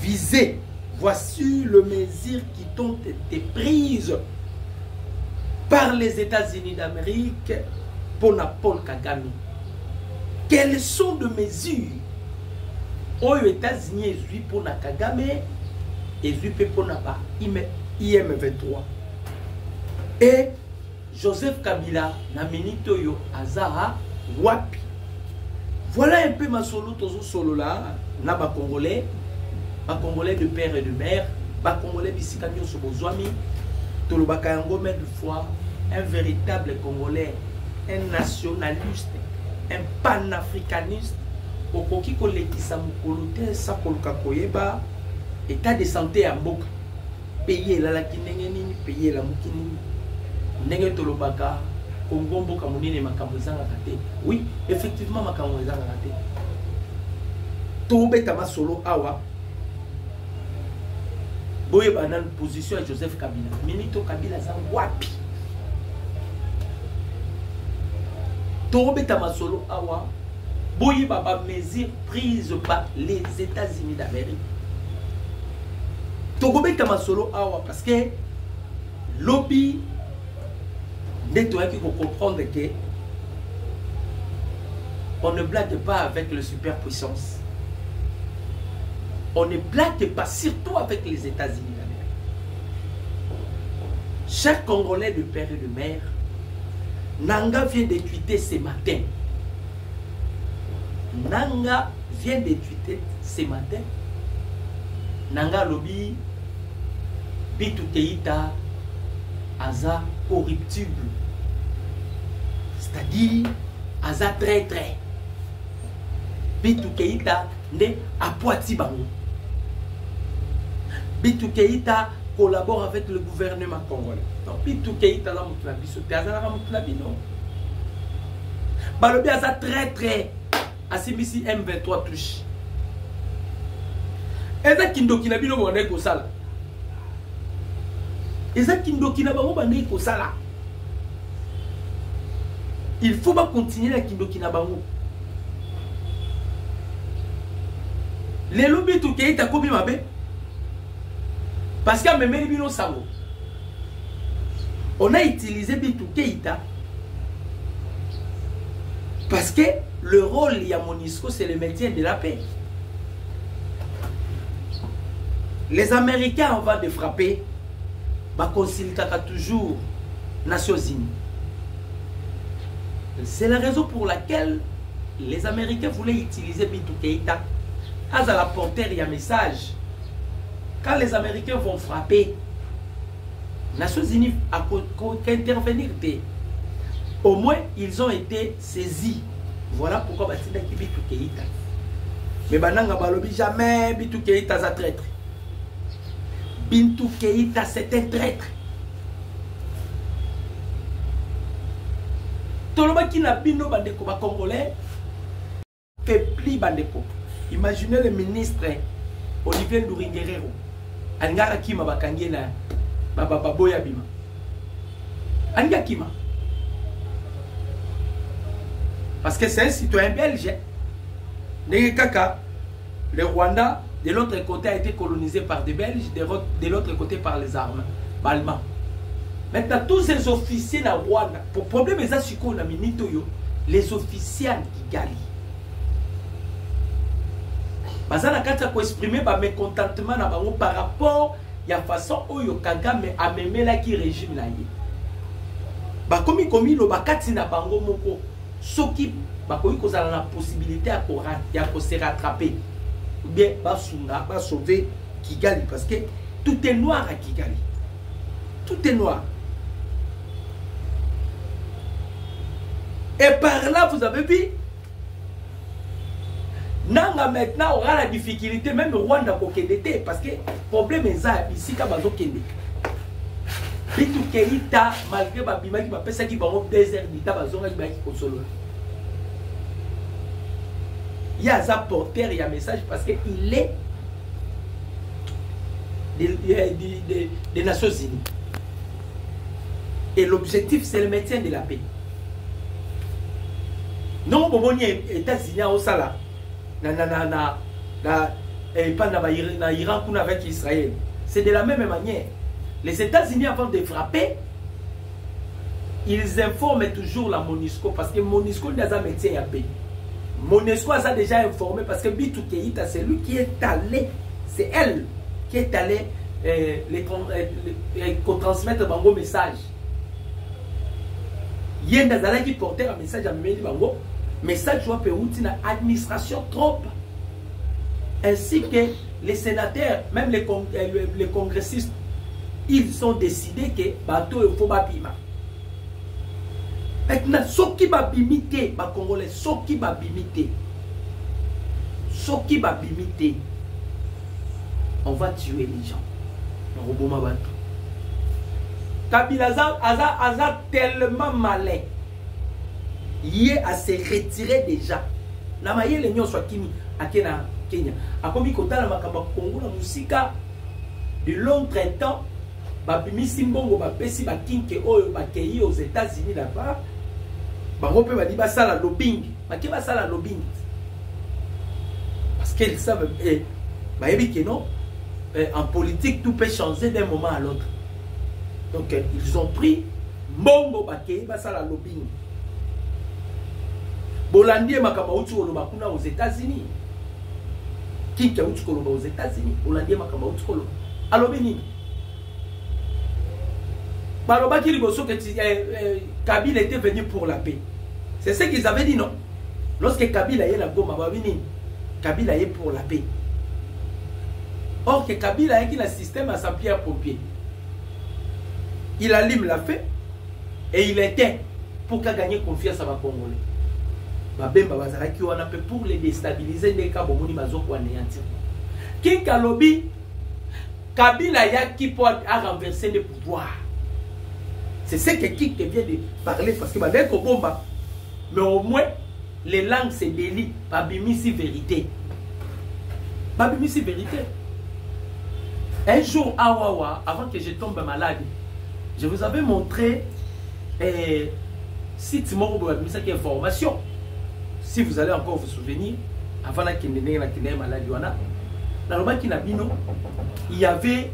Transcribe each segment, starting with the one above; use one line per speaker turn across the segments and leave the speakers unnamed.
visé. Voici les mesures qui ont été prises par les États-Unis d'Amérique pour Paul Kagame. Quelles sont les mesures aux États-Unis pour Kagame et pour IM23? Et Joseph Kabila na minito yo Azaha Wapi. Voilà un peu ma solo tozo solo là na ba Congolais de père et de mère, ba Congolais bisikami sobozwami tolobaka yango mais de fois un véritable Congolais, un nationaliste, un panafricaniste okoki kolekisa mokolo te sa koluka koyeba état de santé ya mboka pays la kinenge nini pays la mukini ndenge tolobaka Congo mboka munene makambo ezanga te. Oui, effectivement makambo ezanga te. Tobeta masolo awa boye banane position à Joseph Kabila. Minito Kabila za wapi? Tobeta masolo awa boye baba mesures prises par les États-Unis d'Amérique. Tobeta masolo awa parce que lobby nettoyer qu'il faut comprendre que on ne blague pas avec les superpuissances. On ne blague pas, surtout avec les États-Unis d'Amérique. Chaque Congolais de père et de mère, Nanga vient de tweeter ce matin. Nanga vient de tweeter ce matin. Nanga lobby, Bitu Keïta, Aza corruptible. C'est-à-dire, Aza traître. Bitu Keïta ne Apoati Bango. Bitu Keïta collabore avec le gouvernement congolais. Donc, Bitu Keïta la moutlabi, ce Aza la moutlabi, non. Balobi Aza traître. Asimisi M23 touche. Eza Kindoki na bino bonne ko sala. Eza Kindoki na bango bande ko sala. Il faut pas continuer la Kindoki na bango. Les lobbies tout qui est kobi mabe. Parce que même bino sango. On a utilisé Bitu Keïta parce que le rôle de Monisco c'est le maintien de la paix. Les Américains avant de frapper, bah consultent toujours Nations Unies. C'est la raison pour laquelle les Américains voulaient utiliser Bitu Keïta. À la portée, il y a un message. Quand les Américains vont frapper, Nations Unies a intervenir. Au moins, ils ont été saisis. Voilà pourquoi Batina qui Bitu Keïta. Mais Bananga Balobi jamais Bitu Keïta a traître. Bitu Keïta c'est un traître. Toloba qui n'a bino bandeko ba congolais pepli bandeko. Imaginez le ministre Olivier Nduringuerero. Angara kima bakangie na baba boya bima. Anga kima. Parce que c'est un citoyen belge. Kaka, le Rwanda, de l'autre côté, a été colonisé par des Belges, de l'autre côté par les armes Allemands. Maintenant, tous ces officiers na Rwanda, pour problème, les officiers qui gagnent. Bazana kata ko exprimer ba mécontentement na bango par rapport ya façon oyo Kagame a memé la qui régime na ye. Ba komi lo bakati na bango moko soki ba koyi kozala na possibilité ya ko se rattraper ou bien ba sunga ba sauver Kigali parce que tout est noir à Kigali. Tout est noir. Et par là vous avez vu Nanga maintenant aura la difficulté, même le Rwanda pour Kendete, parce que le problème est ça, ici, quand on Kende. Bitu Keïta, malgré Babima qui m'a fait ça, qui va au désert d'État, qui va consolo. Il y a un porteur, il y a un message, parce qu'il est des Nations Unies. Et l'objectif, c'est le maintien de la paix. Non, bon, il y a États-Unis au Salah. et pas na Iran avec Israël. C'est de la même manière. Les États-Unis, avant de frapper, ils informent toujours la MONUSCO parce que MONUSCO n'a pas métier à payer. MONUSCO a déjà informé parce que Bitou Keïta, c'est lui qui est allé, c'est elle qui est allée transmettre un message. Il y a des gens qui portaient un message à Bango, message soit péouti dans l'administration trop. Ainsi que les sénateurs, même les congressistes, ils ont décidé que bateau il faut bapima. Maintenant, ceux qui va bimiter, les Congolais, ceux qui va bimiter, on va tuer les gens. Kabila a tellement malin. Il est à se retirer déjà. Namaye les nyons soit kimi akena Kenya. A komi kota na makamba Congo na musika de long temps. Babimi simbongo ba pesi ba kinke oyo ba kei aux États-Unis là-bas. Bango pe ba di ba sala lobbying. Ba ki ba sala lobbying. Parce qu'ils savent ba yebi que non en politique tout peut changer d'un moment à l'autre. Donc ils ont pris mbongo ba kei ba sala lobbying. Bolandi makamba utu oloba kuna aux États-Unis. Kinke utu koloba aux États-Unis. Bolandi makamba utu koloba. Alobi nini? Kabila était venu pour la paix. C'est ce qu'ils avaient dit, non? Lorsque Kabila est la Goma, Kabila est pour la paix. Or que Kabila est un système à sa pierre pompier. Il allume la feu et il éteint pour qu'à gagner confiance à ma Congolais. Babemba bazalaki wana pe pour les déstabiliser les cas bomoni bazoko anéantir. King Kalobi Kabila yaki pour renverser le pouvoir. C'est ce que Kik vient de parler parce que avec Obomba, mais au moins les langues se délient. Babimisi vérité. Babimisi vérité. Un jour à Wawa, avant que je tombe malade, je vous avais montré si Timoro Babimisa qui information. Si vous allez encore vous souvenir, avant qu'il n'ait maladie, il y avait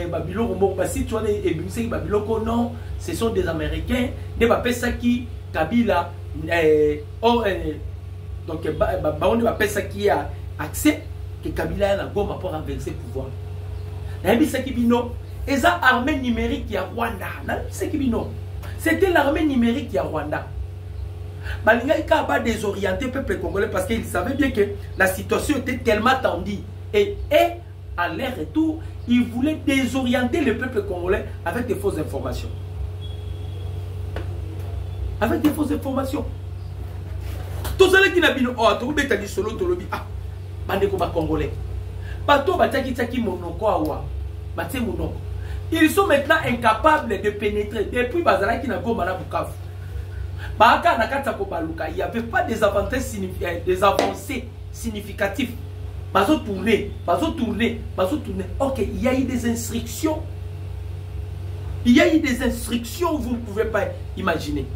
Babylon, si tu as des Babylon, non, ce sont des Américains, des Bapesaki, Kabila, donc Baron de Bapesaki a accès que Kabila a Goma pour renverser le pouvoir. Et ça, armée numérique qui a Rwanda. C'était l'armée numérique qui a Rwanda. Balinga n'a pas désorienté le peuple congolais parce qu'il savait bien que la situation était tellement tendue. Et à leur retour, ils voulaient désorienter le peuple congolais avec des fausses informations. Avec des fausses informations. Tout ça qui n'a pas dit solo tolobi ah bandeko ba congolais. Bato bataki taki monoko awa. Baté monoko. Ils sont maintenant incapables de pénétrer depuis bazala qui n'a goma na Bukavu. Baka na kata ko baluka, il n'y avait pas des avancées significatifs. Bazo tourner. Ok, il y a eu des instructions. Il y a eu des instructions, vous ne pouvez pas imaginer.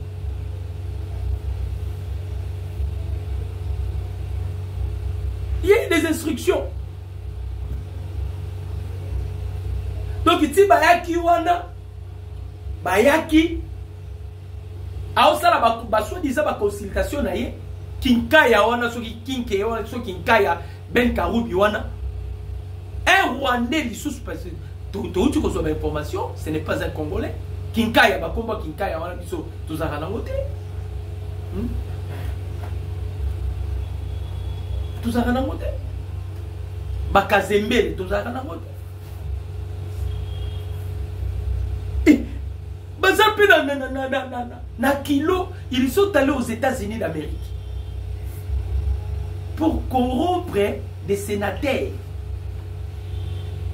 Il y a eu des instructions. Donc, il dit, Bayaki wana, Bayaki, aosala basoi-disant ba consultation na ye, Kinkaya wana, soki Kinke wana, soki Kinkaya, Ben Karoubi wana. Un Rwandais l'issous parce que tu reçois l'information, ce n'est pas un Congolais. Kinkaya, ba combat Kinkaya wana biso tozaka na ngote. Tozaka na ngote. Ba Kazembele tozaka na ngote. Na kilo, ils sont allés aux États-Unis d'Amérique pour corrompre des sénateurs.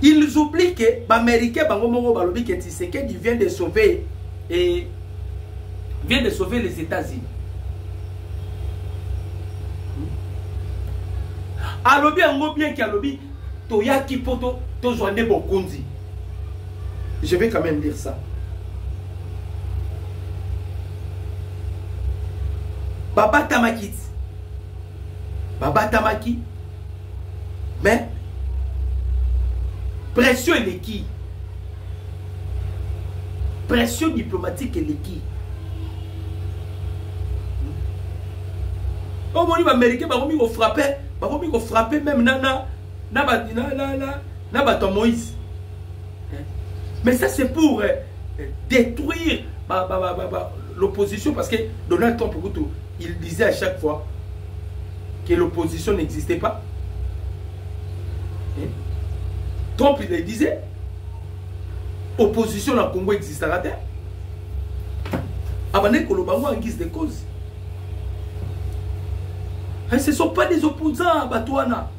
Ils oublient que les Américains viennent de sauver les États-Unis. Alobi ango bien ki alobi toyaki poto to joindre bokonzi. Je vais quand même dire ça. Baba Tamaki. Mais Pression et qui? Pression diplomatique et qui? Oh mon américain, bah on frapper même na Moïse. Mais ça c'est pour détruire l'opposition, parce que Donald Trump, il disait à chaque fois que l'opposition n'existait pas. Trump il le disait, opposition au Congo existera. Abandonner Kolobango en guise de cause. Et ce ne sont pas des opposants à Batouana.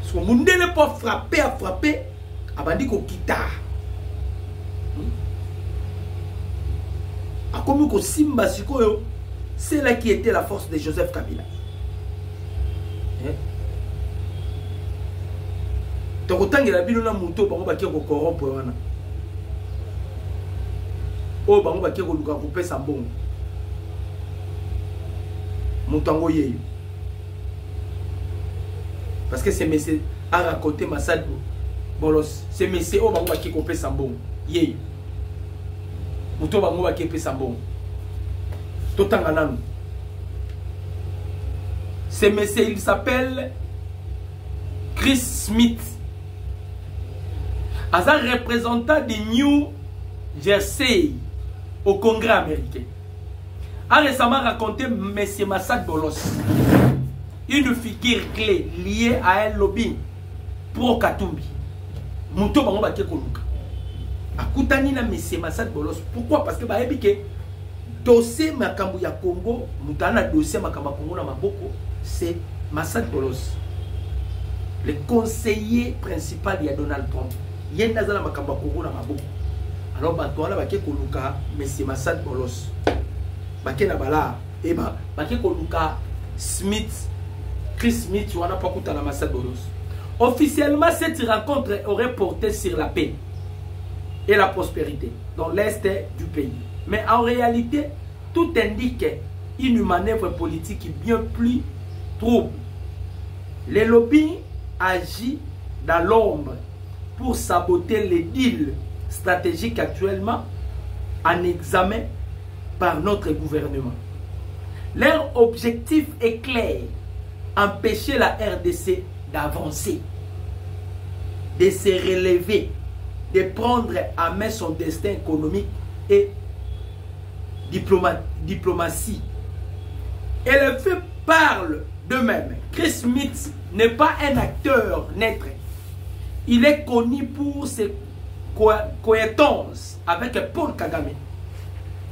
Parce que le monde n'est pas frappé à frapper, abandonner Kokita. A comme que Simba Sikoyo, c'est là qui était la force de Joseph Kabila. Donc autant que la Bible n'a monté bango ba ki ko corrompre wana. O bango ba ki ko luka ko pesa mbongo. Montango yeyo. Parce que c'est monsieur a raconté Massad Bolos, c'est monsieur o bango ba ki ko pesa mbongo. Yeyo. Muto bango ba ki pesa mbongo. Totanga nanu. C'est monsieur, il s'appelle Chris Smith. Un représentant de New Jersey au Congrès américain, a récemment raconté M. Massad Bolos, une figure clé liée à un lobby pro-Katumbi. Mouto bango baké koluka. Akutani na M. Massad Bolos. Pourquoi? Parce que baebi ke dossier makambo ya Congo, mutana dossier makambo Congo na maboko, c'est Massad Bolos, le conseiller principal de Donald Trump. Yendazala makamba Congo na maboko. Alors batouana baké koluka M. Massad Bolos. Baké na bala eba baké koluka Smith, Chris Smith, on n'a pas écouté la Massad Bolos. Officiellement, cette rencontre aurait porté sur la paix et la prospérité dans l'est du pays. Mais en réalité, tout indique une manœuvre politique bien plus trouble. Les lobbies agissent dans l'ombre pour saboter les deals stratégiques actuellement en examen par notre gouvernement. Leur objectif est clair: empêcher la RDC d'avancer, de se relever, de prendre à main son destin économique et diplomatie. Et les faits parlent d'eux-mêmes. Chris Smith n'est pas un acteur neutre. Il est connu pour ses cohérences avec Paul Kagame,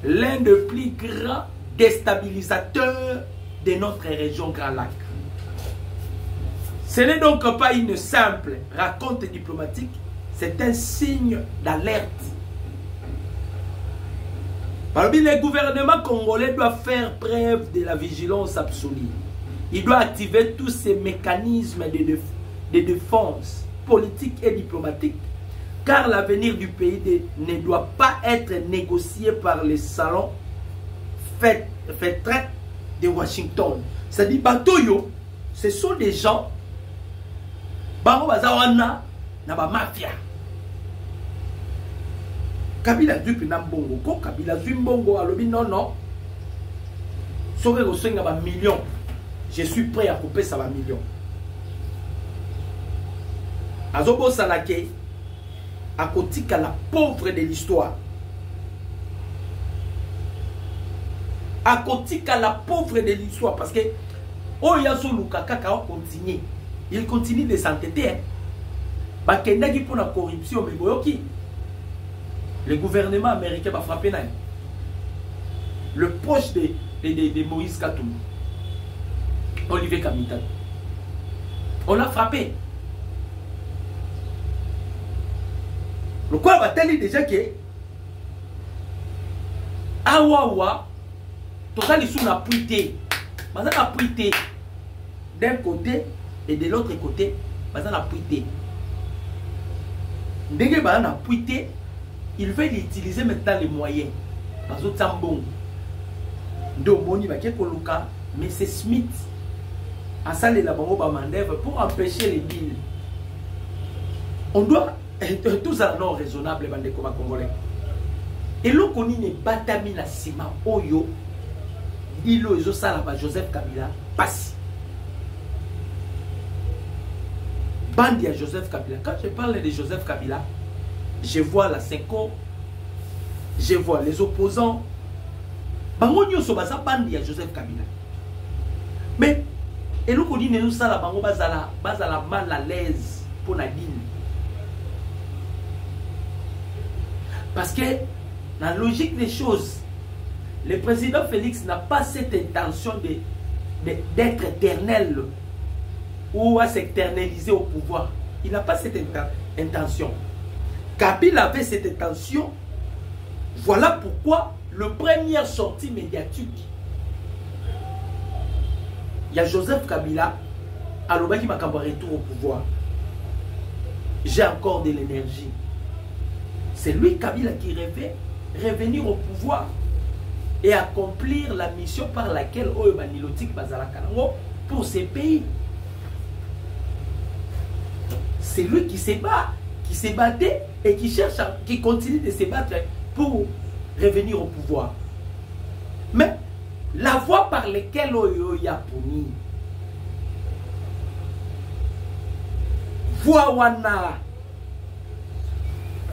l'un des plus grands déstabilisateurs de notre région Grand Lac. Ce n'est donc pas une simple raconte diplomatique, c'est un signe d'alerte. Parmi les gouvernements congolais doivent faire preuve de la vigilance absolue. Il doit activer tous ces mécanismes de défense politique et diplomatique, car l'avenir du pays ne doit pas être négocié par les salons fêtards de Washington. C'est-à-dire, Batoyo, ce sont des gens, Bango Bazawana, Naba Mafia. Kabila Dupi Nambongo, ko Kabila Zumbongo, alobi non, non. Sauver au 5 millions. Je suis prêt à couper ça va millions. Azobo Sanake, à côté la pauvre de l'histoire. À côté la pauvre de l'histoire. Parce que Oyazo Lukaka continue. Il continue de s'entêter. Bakendagi pour la corruption, mais boyoki. Le gouvernement américain va frapper naï. Le proche de Moïse Katumbi, Olivier Kamitan. On l'a frappé. Le quoi va-t-il déjà que Awawa, tout ça, ils sont appuités. Ils sont appuités d'un côté et de l'autre côté. Ils sont appuités. Dès qu'ils sont appuités, ils veulent utiliser maintenant les moyens. Parce que Tambon, Domoni va Koluka, mais c'est Smith, à ça les laboraux manœuvre pour empêcher les deals. On doit être tous à non raisonnable bandeko congolais. Et l'on connaît les batami na sima oyo ilo ezo sala ba Joseph Kabila passe. Bandi à Joseph Kabila. Quand je parle de Joseph Kabila, je vois la Senko, je vois les opposants. Bango nyoso baza bandi à Joseph Kabila. Mais et l'on connaît nous sala bango bazala mal à l'aise pour la dîne. Parce que la logique des choses, le président Félix n'a pas cette intention d'être éternel ou à s'éterniser au pouvoir. Il n'a pas cette intention. Kabila avait cette intention. Voilà pourquoi le première sortie médiatique, il y a Joseph Kabila, à l'Obaki Makamba retour au pouvoir. J'ai encore de l'énergie. C'est lui, Kabila, qui rêvait revenir au pouvoir et accomplir la mission par laquelle Oyo Nilotik Bazala Kalango pour ces pays. C'est lui qui se bat, qui s'est battu et qui cherche, qui continue de se battre pour revenir au pouvoir. Mais la voie par laquelle Oyo Yaponi, voie wana,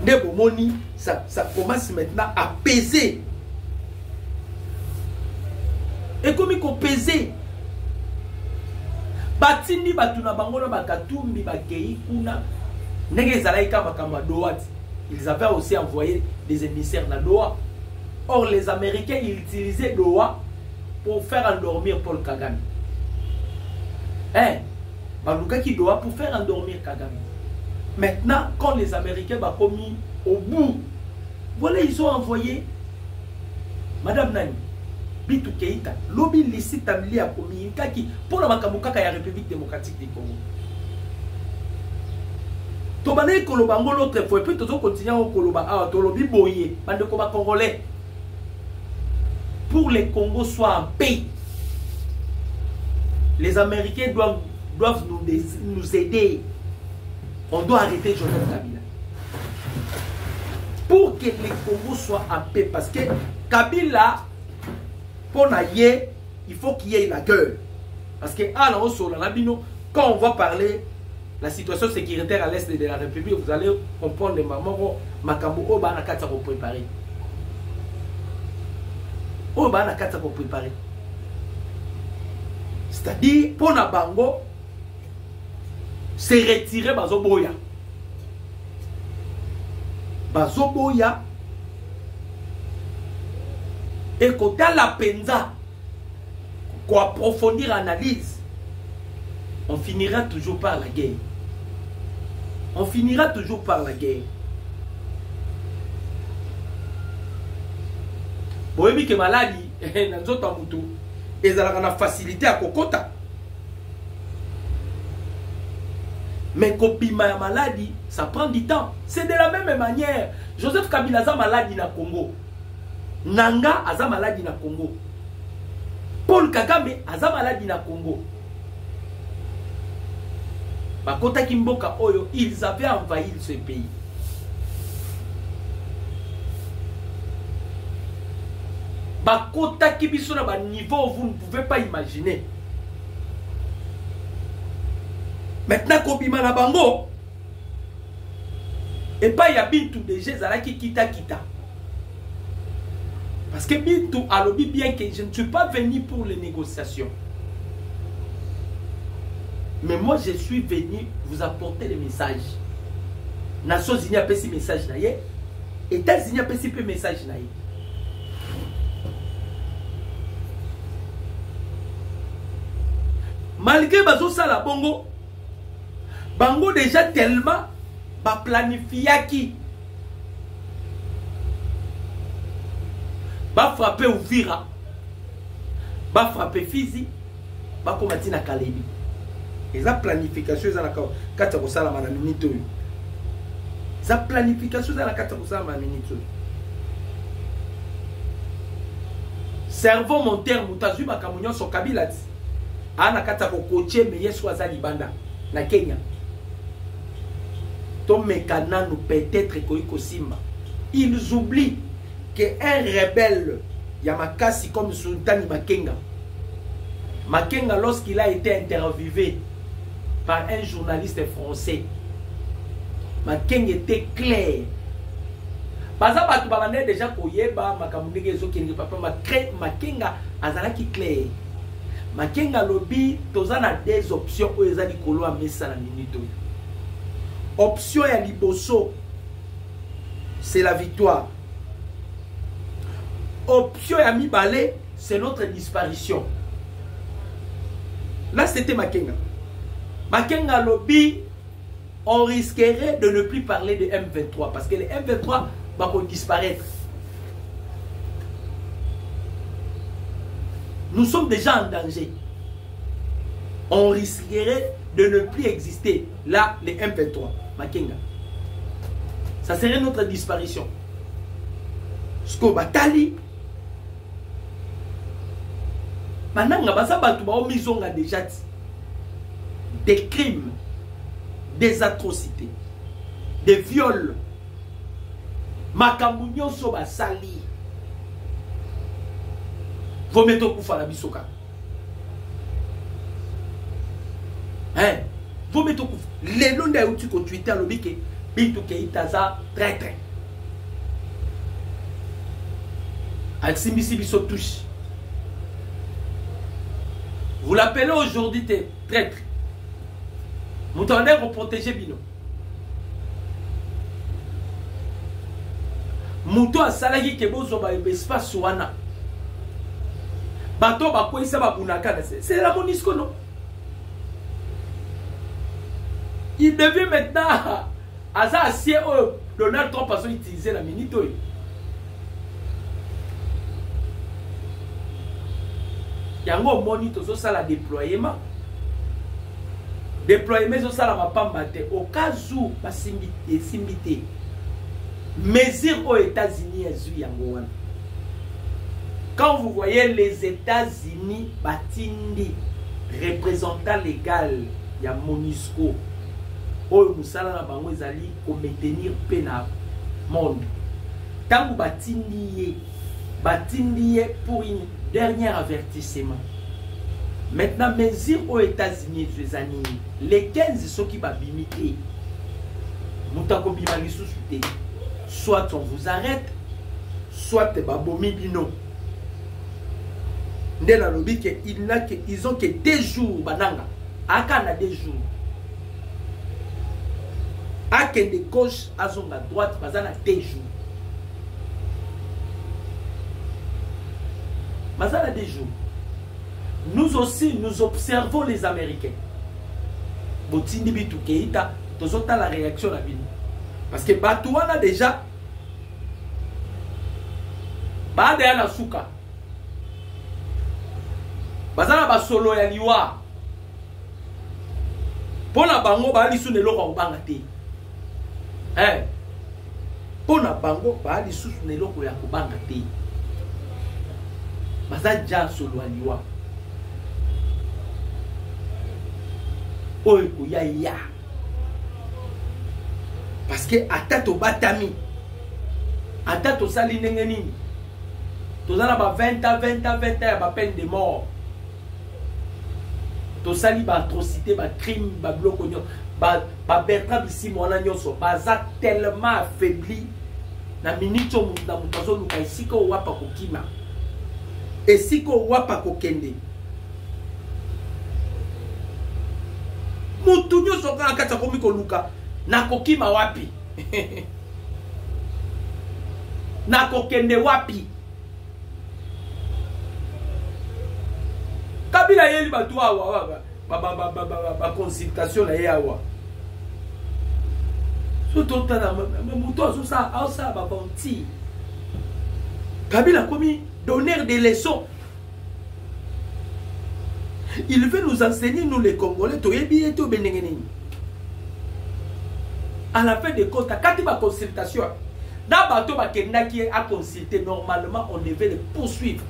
Nebomoni, ça commence maintenant à peser. Et comme il faut peser, Batini Batuna Bangola Bakatumbi Bakei Kuna, Negezalaika Makamba Doha, ils avaient aussi envoyé des émissaires dans Doha. Or, les Américains ils utilisaient Doha pour faire endormir Paul Kagame. Hein? Baluka qui Doha pour faire endormir Kagame. Maintenant, quand les Américains ont commis au bout, voilà, ils ont envoyé Madame Nani, Bitou Keïta, lobby licite amli a commis pour la Makamukaka la République démocratique du Congo. Tobane Kolobango l'autre fois, et puis tout continuer au Koloba, à Tolobi Boye, bande de combat congolais. Pour les Congos soient en paix, les Américains doivent nous aider. On doit arrêter Joseph Kabila. Pour que les Congos soient en paix. Parce que Kabila, pour naïe, il faut qu'il y ait la gueule. Parce que quand on va parler la situation sécuritaire à l'est de la République, vous allez comprendre les mamans Makambo Obanakata pour préparer. Obanakata pour préparer. C'est-à-dire, pour Nabango, c'est retirer Bazoboya. Bazoboya. Et côté la penza, pour approfondir l'analyse, on finira toujours par la guerre. On finira toujours par la guerre. Bohémi que maladie, et ça a facilité à Kokota. Mais Kopima maladie, ça prend du temps. C'est de la même manière. Joseph Kabila a maladie na Congo. Nanga a maladie na Congo. Paul Kagame a maladie na Congo. Bakota Kimboka Oyo, ils avaient envahi ce pays. Bakota Kibiso na ba niveau vous ne pouvez pas imaginer. Maintenant, Kobima na bango, et pas y a Bintou déjà Zalaki kita. Parce que Bintou a lobby bien que je ne suis pas venu pour les négociations. Mais moi, je suis venu vous apporter les messages. Nations Unies a fait ces messages. États-Unis a fait ces messages. Malgré Bazo Sala Bongo, Bango déjà tellement ba planifié qui ba frapper Ouvira, ba frapper Fizi, ba combattre na Kalebi. Et ça planification ça na kata ko sala na minute oyo. Ça planification ça na kata ko sala na minute oyo. Cerveau monteur mutazu ba kamunyo so Kabila. ana kata ko coacher mais yeso azali banda na Kenya to mekana nous peut-être ko simba. Ils oublient que un rebelle Yamakasi comme Sultani Makenga lorsqu'il a été interviewé par un journaliste français, Makenga était clair. Parce que tu as déjà koyeba makamundege zokenge papa Makenga azalaki clair. Makenga lobby tozana des options où ezali kolo a mesa na minute. Option ya liboso c'est la victoire. Option ya mibale c'est notre disparition. Là c'était Makenga. Makenga lobby on risquerait de ne plus parler de M23 parce que les M23 vont disparaître. Nous sommes déjà en danger. On risquerait de ne plus exister. Là, les M23, Makenga. Ça serait notre disparition. Sko batali. Maintenant, on a déjà des crimes, des atrocités, des viols. Makambounyo soba sali. Vous mettez au coup à la bisoka. Hein? Vous mettez au coup. Les noms de outils qu'on Twitter le bique. Bitu Keitaza traître. Alsimisi biso touche. Vous l'appelez aujourd'hui traître. Vous tendez à protéger Bino. Mouto a salagi kebozo ba espace wana. Bato ba ko isa ba bunaka c'est la Monisco non. Il devient maintenant asa asie Donald Trump a utilisé la minito. Yango monito so sala déploiement. Déploiement so sala mapamba te au cas où ba simbité. Mesure aux États-Unis et quand vous voyez les États-Unis batindi représentant légal il y a Monisco au musala na bango ezali ko maintenir paix na monde tant batindi pour une dernier avertissement. Maintenant mesure aux États-Unis les 15 ceux qui va bimiter mutako bimali sous-souté. Soit on vous arrête, soit babomi bino. Ndela lobi que ils ont que 2 jours bananga. Akana 2 jours. Aken de gauche azonga droite bazana 2 jours. Bazana 2 jours. Nous aussi nous observons les Américains. Botindi bitu keita tozota la réaction la bino. Parce que Batouana déjà Bade ya na suka Bazana ba solo ya liwa Pona bango ba lisu ne loko banga te. Pona bango ba lisu ne loko ya kubanga te. Bazaja solo ya liwa Oy ko ya parce que atato batami atato sali nengeni tozana ba 20 ans ba peine de mort to sali ba atrocité ba crime ba bloko nyo ba Bertrand Bisimona nyonso baza tellement affaibli na minito na mutazo luka isiko wapa kokima esiko wapa kokende mutu nyonso kaka kata komiko luka na kokima wapi na kokende wapi Kabila yeli batu awa ba consultation na yawa so totana muto so ça ba bonti Kabila komi donneur de leçons. Il veut nous enseigner nous les Congolais to yebi eto benengeni. À la fin de compte, quand il y a une consultation, dans le bateau qui a consulté, normalement, on devait le poursuivre.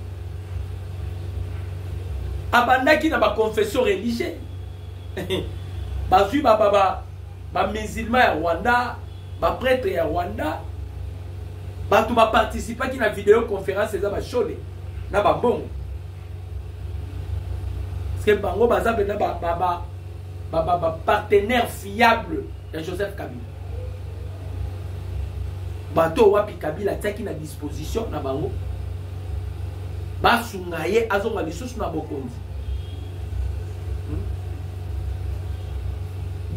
abandaki na ba confession religieuse. Bazui ba musulman ya Rwanda, ba prêtre ya Rwanda. Batu ba participa ki na vidéo conférence eza ba chole na ba mbongo. Parce que bango baza bena ba partenaire fiable de Joseph Kabila. Bato wapi Kabila tiaki na disposition na bango. Basunga ye azonga lisusu na bokonzi.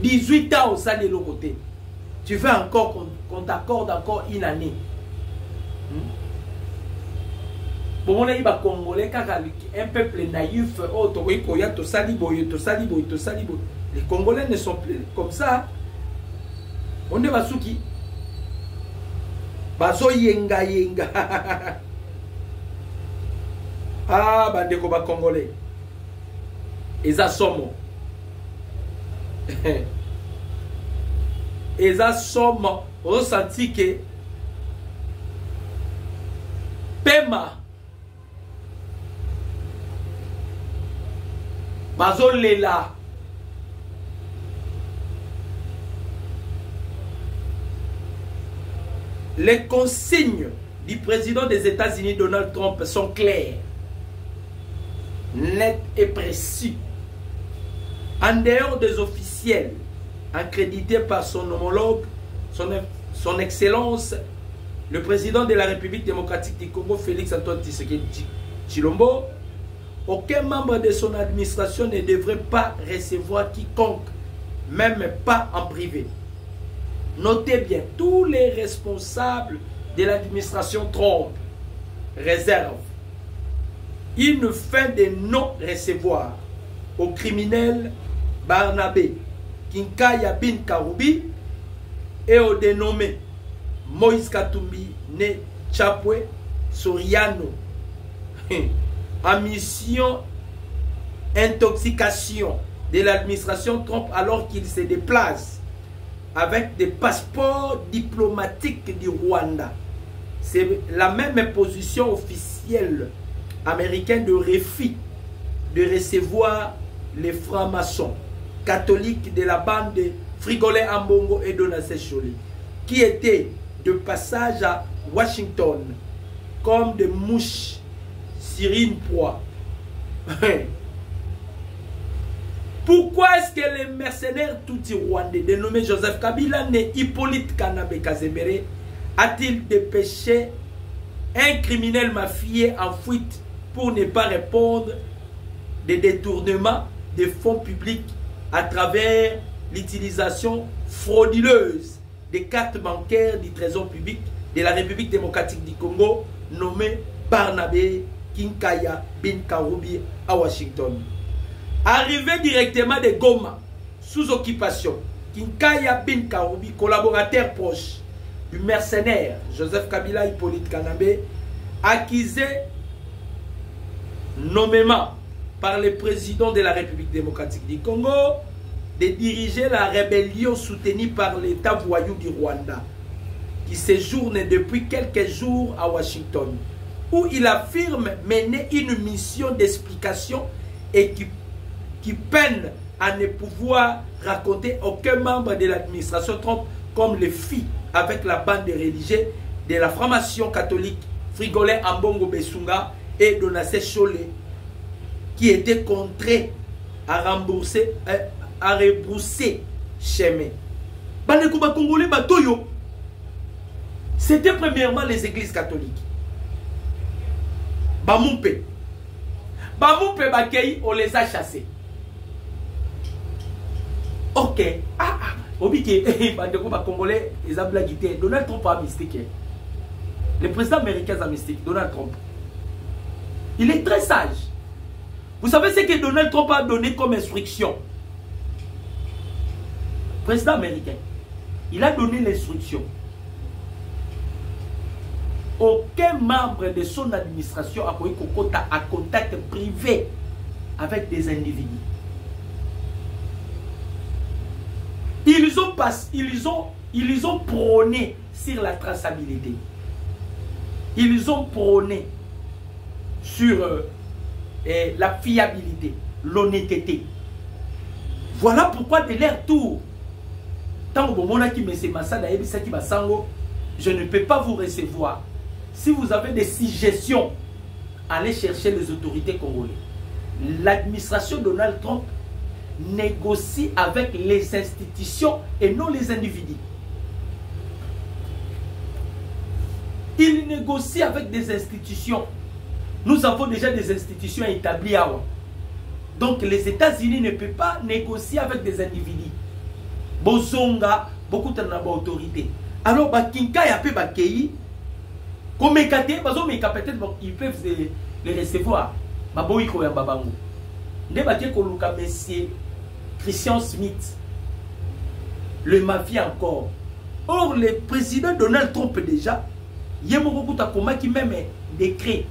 18 ans au sein de l'autre côté. Tu veux encore qu'on t'accorde encore une année. Bon, on a eu Congolais, un peuple naïf, les Congolais ne sont plus comme ça. On est Basuki. Bazo yenga yenga. Ah, bandeko ba Congolais. Eza somo. Eza somo. Ressenti que Pema Bazolela les consignes du président des États-Unis Donald Trump sont claires, nettes et précises. En dehors des officiels accrédités par son homologue, son excellence, le président de la République démocratique du Congo, Félix Antoine Tshisekedi Tshilombo, aucun membre de son administration ne devrait pas recevoir quiconque, même pas en privé. Notez bien, tous les responsables de l'administration Trump réservent une fin de non-recevoir au criminel Barnabé Kinkaya Bin Karoubi et au dénommé Moïse Katumbi né Chapwe Soriano en mission intoxication de l'administration Trump alors qu'il se déplace avec des passeports diplomatiques du Rwanda. C'est la même position officielle américaine de refus de recevoir les francs-maçons catholiques de la bande de Frigolé Ambongo et Donatien Choli, qui étaient de passage à Washington comme des mouches sur une proie. Pourquoi est-ce que les mercenaires tout rwandais dénommés Joseph Kabila né Hippolyte Kanabe Kazemere a-t-il dépêché un criminel mafieux en fuite pour ne pas répondre des détournements de fonds publics à travers l'utilisation frauduleuse des cartes bancaires du trésor public de la République démocratique du Congo nommé Barnabé Kinkaya Bin Karoubi à Washington. Arrivé directement de Goma, sous occupation, Kinkaya Bin Karoubi, collaborateur proche du mercenaire Joseph Kabila Hippolyte Kanabe, accusé nommément par le président de la République démocratique du Congo de diriger la rébellion soutenue par l'État voyou du Rwanda, qui séjourne depuis quelques jours à Washington, où il affirme mener une mission d'explication et qui peine à ne pouvoir raconter aucun membre de l'administration Trump comme le fit avec la bande de religieux de la formation catholique Frigolé Ambongo Besunga et Donatien Choli, qui étaient contraints à rebrousser chemin. C'était premièrement les églises catholiques. Bamoupe. Bamoupe Bakei, on les a chassés. Ok. Obike, Congolais, ils ont blagué. Donald Trump a mystique. Le président américain a mystique, Donald Trump. Il est très sage. Vous savez ce que Donald Trump a donné comme instruction? Président américain, il a donné l'instruction. Aucun membre de son administration a un contact privé avec des individus. Ils ont prôné sur la traçabilité. Ils ont prôné sur la fiabilité, l'honnêteté. Voilà pourquoi de leur tour, tant que je ne peux pas vous recevoir. Si vous avez des suggestions, allez chercher les autorités congolaises. L'administration Donald Trump négocie avec les institutions et non les individus. Il négocie avec des institutions. Nous avons déjà des institutions établies à Oua. Donc les États-Unis ne peuvent pas négocier avec des individus. Bozonga, beaucoup d'autorités. Alors, Kinka ya pe bakei, comme peut-être ils peuvent les recevoir. Maboui ko ya babango. Nde baké koluka monsieur Christian Smith, le mafia encore. Or, le président Donald Trump déjà, il y a beaucoup de qui même décret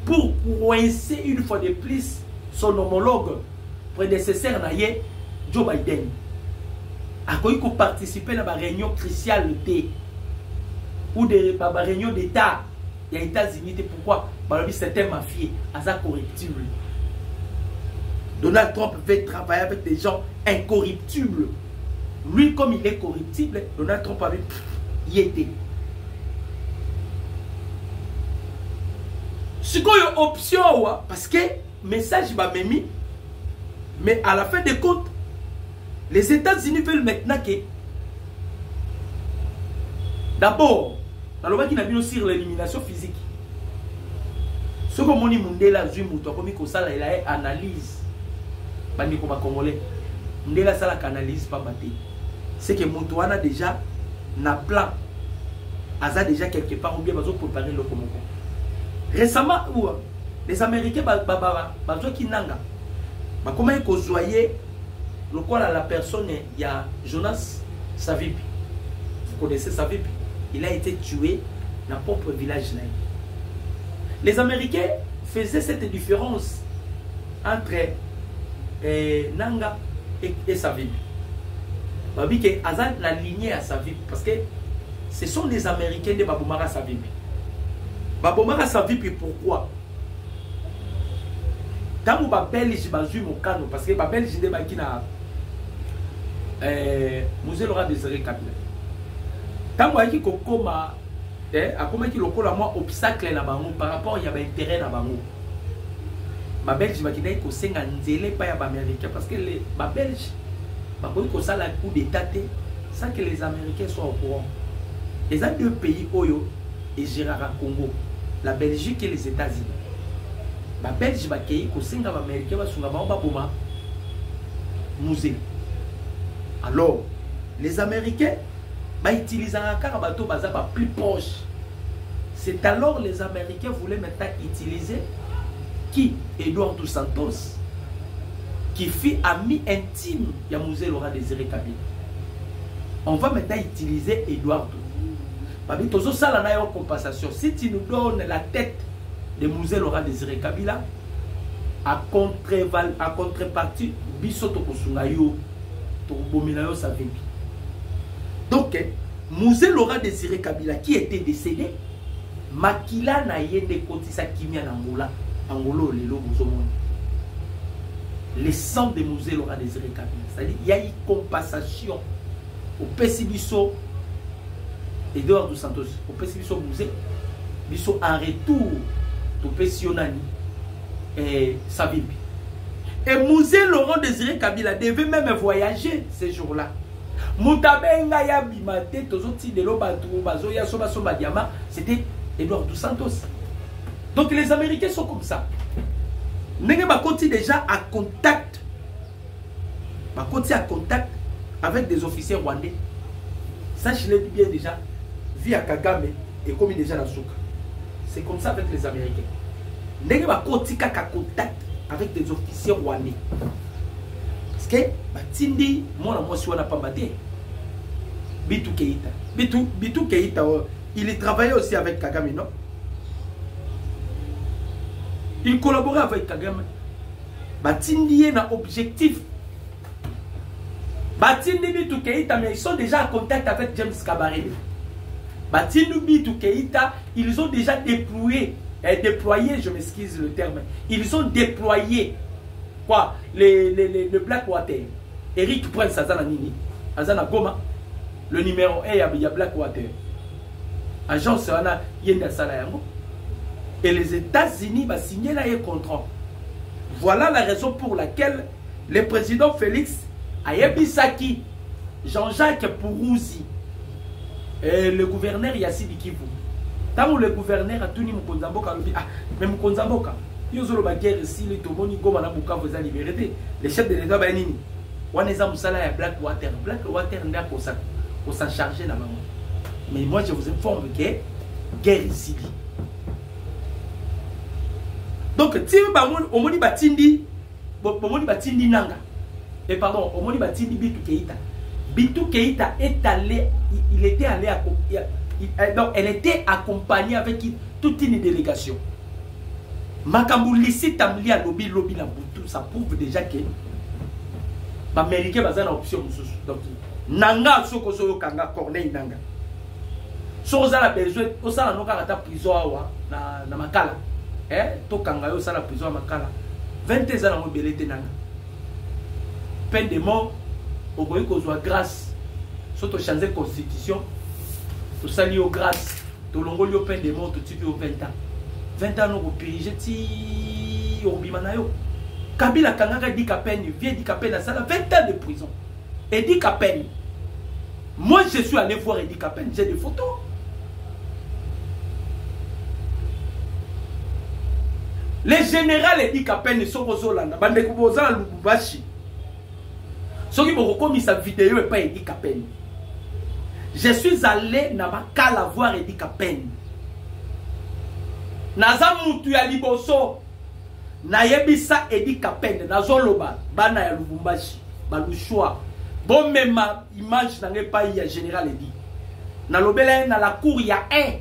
pour coincer une fois de plus son homologue prédécesseur naïe, Joe Biden. A quoi il participer à la réunion cruciale ou des réunions d'État il y a États-Unis. Pourquoi? C'est un mafieux, à corruptible. Donald Trump veut travailler avec des gens incorruptibles. Lui, comme il est corruptible, Donald Trump avait y été. C'est quoi une option? Parce que message va m'aimer. Mais à la fin des comptes, les États-Unis veulent maintenant que d'abord, dans le qui n'a vu aussi l'élimination physique. Ce que Moni Mundela Zumuto comme il ça il a analyse. Bandi comme congolais. Mundela ça la analyse pas maté. C'est que Moutouana déjà n'a plan. Aza déjà quelque part ou bien bazo préparer le Congo. Récemment les Américains bazo qui nanga. Bah comment ils kozoyer le quoi la personne il y a Jonas Savimbi. Vous connaissez Savimbi? Il a été tué dans le propre village. Les Américains faisaient cette différence entre Nanga et Savimbi. Babi que Azad la lignée à Savimbi parce que ce sont les Américains de Babomara Savimbi. Babomara Savimbi pourquoi? Quand vous Belge bazu mon canon parce que Belge de Bakina Musée Laurent Désiré Kabila. Tant que kokoma akoma ki lokola moi obstacle na bango par rapport il y a intérêt na bango. Ba Belge bakina ko senga nzele pa ya ba américain parce que les ba Belge ba ko ça la coup d'état sans que les Américains soient au courant. Les deux pays Oyo et Gérard Congo, la Belgique et les États-Unis. Ba Belge bakei ko senga ba américain ba sunga ba boma musée. Alors, les Américains utilisent un carabato plus proche. C'est alors les Américains voulaient maintenant utiliser qui? Eduardo dos Santos, qui fut ami intime de Musée Laurent Désiré Kabila. On va maintenant utiliser Eduardo. Babi tozo sala na yo compensation. Si tu nous donnes la tête de Musée Laurent Désiré Kabila, à contrepartie, bisoto kosunga yo. Donc, Musée Laurent Désiré Kabila qui était décédé, Makila na yende kotisa kimia na Angola, Angolo lelo bozomoni. Le sang de Musée Laurent Désiré Kabila, c'est-à-dire il y a eu compensation au Pessibiso Edouard dos Santos, au Pessibiso Musée, biso en retour au Pessionani et Savimbi. Et Musée Laurent Désiré Kabila devait même voyager ces jours-là. Moutabenga ya bimate tozoti de l'obatu bazo ya soba soba diama, c'était Edouard dos Santos. Donc les Américains sont comme ça. Nenge bakoti déjà à contact. Bakoti à contact avec des officiers rwandais. Ça je l'ai dit bien déjà via Kagame et comme déjà la souka. C'est comme ça avec les Américains. Nenge bakoti kaka contact avec des officiers rwandais. Parce que Batindi, moi je suis pas maté. Bitou Keïta. Bitou Keïta, il travaillait aussi avec Kagame, non? Il collaborait avec Kagame. Batindi est un objectif. Batindi Bitou Keïta, mais ils sont déjà en contact avec James Kabarebe. Batindi Bitou Keïta, ils ont déjà déployé déployé, je m'excuse le terme, ils ont déployé quoi, le Blackwater. Eric Prince Azana Nini, Azana Goma, le numéro 1, il y a Blackwater. Agence Ana Yenda Salayango. Et les États-Unis vont signer là un contrat. Voilà la raison pour laquelle le président Félix Ayebisaki, Jean-Jacques Pourouzi, et le gouverneur Yassidi Kivu. Tant le gouverneur a tenu Mkonzamboka, ah, mais Mkonzamboka, il y a une guerre ici, les Tomoni, Goma, Nabuka, vous avez libéré. Les chefs de l'État, Banini. On est en Moussala et Blackwater. Blackwater n'est pas pour s'en charger la maman. Mais moi, je vous informe que guerre ici. Donc, si vous avez batindi nanga, et pardon, au batindi Bitou Keïta. Bitou Keïta est allé, il était allé donc, elle était accompagnée avec toute une délégation. Makambu Lissi Tamli a lobby la Boutou, ça prouve déjà que les Américains ont une option. Donc, Nanga Soko Soko Kanga Corneille Nanga. So za la besoin, osala no kaka ta prison awa na makala. To kanga yo sala prison à makala. 20 ans na mobelete nanga. Peine de mort, au bout kozwa grâce. Soto changer constitution. To sali yo grâce. To longoli yo peine de mort to tipi yo 20 ans. 20 ans no piriger ti obimana yo. Kabila kanga di peine, vie di peine na sala 20 ans de prison. Et di peine. Moi je suis allé voir Edi Kapen, j'ai des photos. Les généraux Edi Kapen sont aux Hollande, bande kuboza Lubumbashi. Ceux qui m'ont commis sa vidéo et pas Edi Kapen. Je suis allé na Makala voir Edi Kapen. Naza mutu ya liboso na yebisa Edi Kapen na zoloba bana ya Lubumbashi balushwa. Bon même image n'a pas eu général Edi. Na lobela na la cour ya un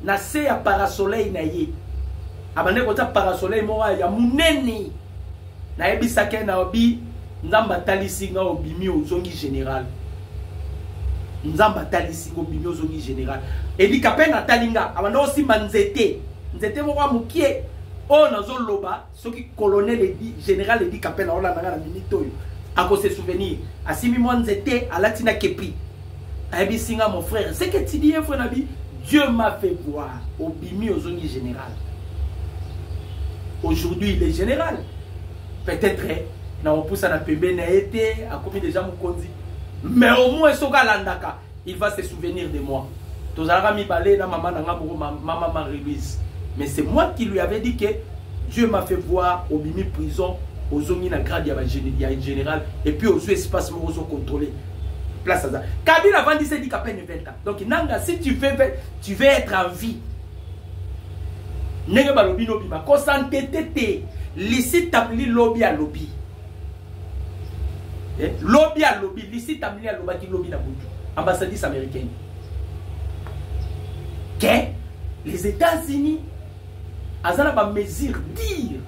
na se ya parasoleil na ye. Abane kota parasoleil mo ya munene. Na yebisa ke na obi nzamba talisi nga obimi ozongi général. Nzamba talisi ngo obimi ozongi général. Edi Kapen na talinga abane aussi manzete. Nzete mo kwa mukie o nazo loba soki colonel Edi général Edi Kapen na ola na minute oyo. À cause de souvenirs, à Simi Mwanzete, à Latina Kepi, à Ebisinga, mon frère, c'est que tu dis, frère Nabi, Dieu m'a fait voir au Bimi aux zones générales. Aujourd'hui, il est général. Peut-être, on pousse à la PB, à combien de gens m'ont. Mais au moins, Soga Landaka, il va se souvenir de moi. Tous les balé, maman, maman Marie-Louise. Mais c'est moi qui lui avais dit que Dieu m'a fait voir au Bimi prison. Aux zones na grade ya général et puis aux espaces où ils ont contrôlé place à ça. Kabila avant dit c'est dit qu'à peine 20 ans. Donc nanga si tu veux être en vie. Nenge ba lobby no bima ko santé tété lisi tabli lobby à lobby. Lobby à lobby lisi tabli à lobby qui lobby na butu. Ambassadrice américaine. Que les États-Unis azana ba mesure dire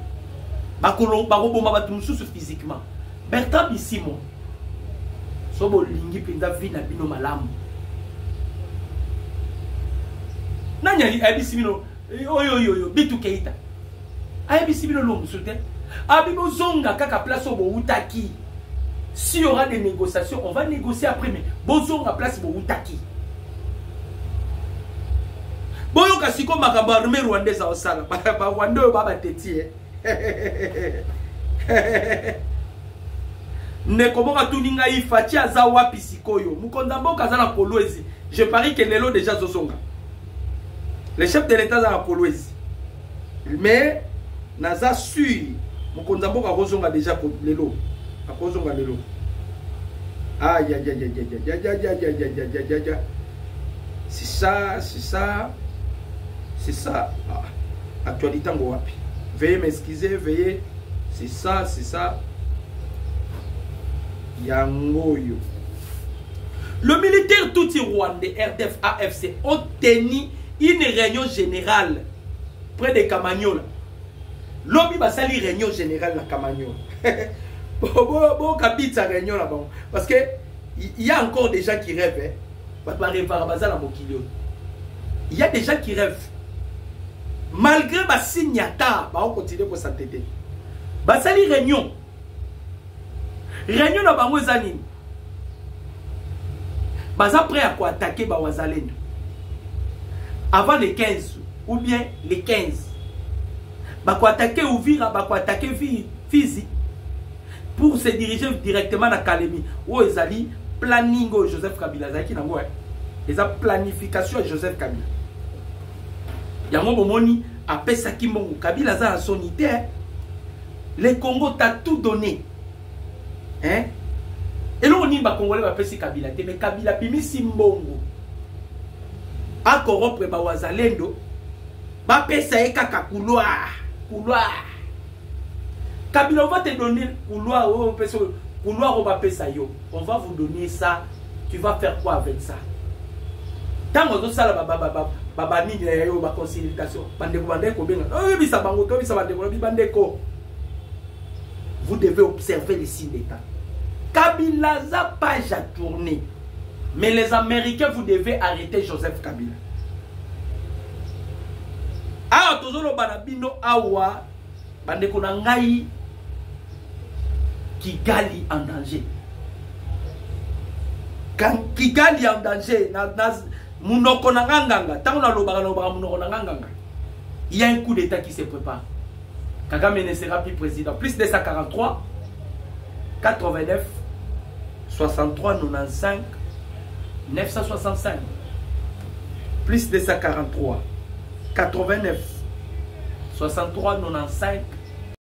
physiquement. Bertrand Bissimo. Sobo lingi pinda vina bino malamu. Nanyali Abissimino. Yo Bitou Keïta. Abissimino lo musulté. Abibo zonga kaka place au Boutaki. S'il y aura des négociations, on va négocier après mais bozonga place Boutaki. Boyo kasiko makambo armée rwandaise au sala. Ba Rwanda baba teti. Ne komoka tuninga ifati aza wapi sikoyo mukonda mboka za na Kolwezi. Je parie que lelo déjà zozonga. Le chef de l'état za na Kolwezi. Mais naza sûr mukonda mboka kozonga déjà lelo. Akozonga lelo. Aïe aïe aïe aïe aïe aïe. C'est ça, c'est ça. C'est ça. Actualité ngo wapi. Veuillez m'excuser, veuillez. C'est ça, c'est ça. Yangoyo. Le militaire touti rwandais RDF AFC ont tenu une réunion générale près de Kamanyola. L'obi basali réunion générale à Kamanyola. Bon capite sa réunion là-bas. Parce que il y a encore des gens qui rêvent. Il y a des gens qui rêvent. malgré ba signata ba continuer pour s'entêter ba sali réunion na bango ezali baza prêt à quoi attaquer ba wazalendo avant le 15 ou bien le 15 ba quoi attaquer Uvira ba quoi attaquer Fizi pour se diriger directement à Kalemi où ezali planning Joseph Kabila zaki nango eza planification de Joseph Kabila yango bomoni apesa kimongo Kabila za son idée le Congo t'a tout donné hein et là on y va congolais va pesi Kabila mais Kabila bimi simbongo a corrompre ba wazalendo ba pesa e kaka couloir Kabila on va te donner couloir on va pesa yo on va vous donner ça tu vas faire quoi avec ça tant que ça la baba ni yo ba consultation bandeko benga oh bisa bango to bisa bandeko bandeko vous devez observer les signes d'état Kabila n'a pas à tourner mais les Américains vous devez arrêter Joseph Kabila ah tozolo banabino awa bandeko na ngai Kigali en danger quand Kigali en danger munoko na nganga tango na lobaka munoko na nganga il y a un coup d'état qui se prépare Kagame ne sera plus président plus de 143 89 63 95 965 plus de 143 89 63 95